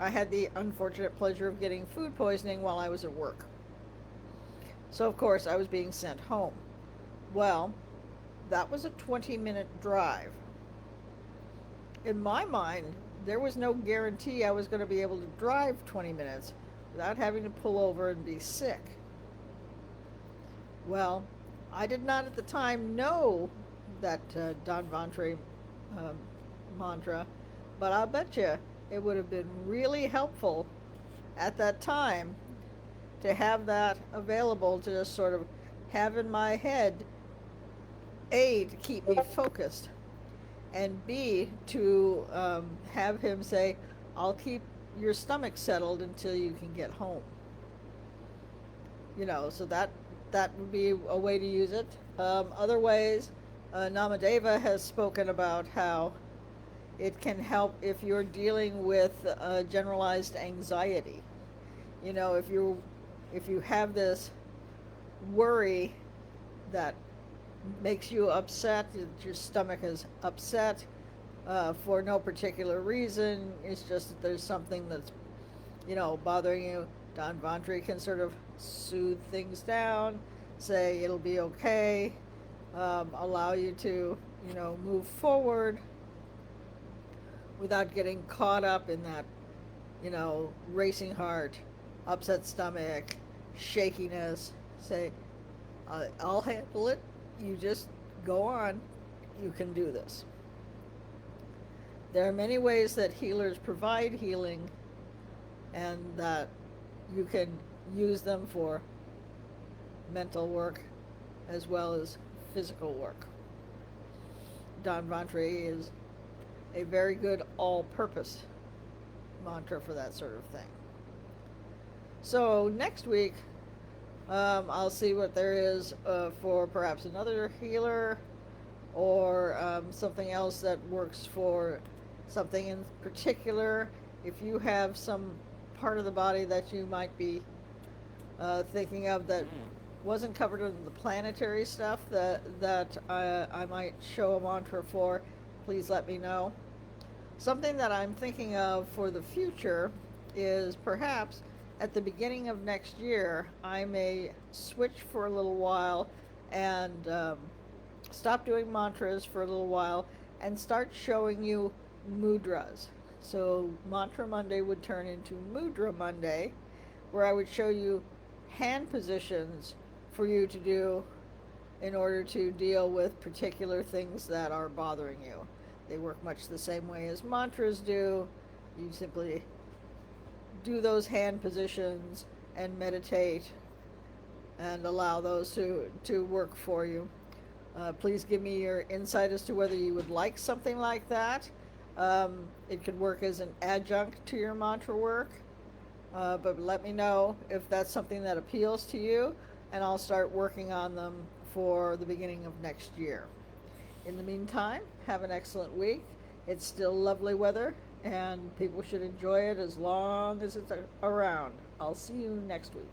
I had the unfortunate pleasure of getting food poisoning while I was at work. So, of course, I was being sent home. Well, that was a 20-minute drive. In my mind, there was no guarantee I was going to be able to drive 20 minutes without having to pull over and be sick. Well, I did not at the time know that Don Vantre um, mantra, but I'll bet you it would have been really helpful at that time to have that available to just sort of have in my head, A, to keep me focused, and B, to have him say, I'll keep your stomach settled until you can get home. So that would be a way to use it. Other ways, Namadeva has spoken about how it can help if you're dealing with generalized anxiety. If you have this worry that makes you upset, your stomach is upset for no particular reason, it's just that there's something that's bothering you. Don Vantre can sort of soothe things down, say it'll be okay, allow you to move forward without getting caught up in that racing heart, upset stomach, shakiness. Say, I'll handle it, you just go on, you can do this. There are many ways that healers provide healing, and that you can use them for mental work as well as physical work. Don Vantre is a very good all-purpose mantra for that sort of thing. So next week, I'll see what there is for perhaps another healer, or something else that works for something in particular. If you have some part of the body that you might be thinking of that wasn't covered in the planetary stuff that I might show a mantra for, please let me know. Something that I'm thinking of for the future is perhaps at the beginning of next year, I may switch for a little while and stop doing mantras for a little while and start showing you mudras. So Mantra Monday would turn into Mudra Monday, where I would show you hand positions for you to do in order to deal with particular things that are bothering you. They work much the same way as mantras do. You simply do those hand positions and meditate and allow those to work for you. Please give me your insight as to whether you would like something like that. It could work as an adjunct to your mantra work, but let me know if that's something that appeals to you, and I'll start working on them for the beginning of next year. In the meantime, have an excellent week. It's still lovely weather, and people should enjoy it as long as it's around. I'll see you next week.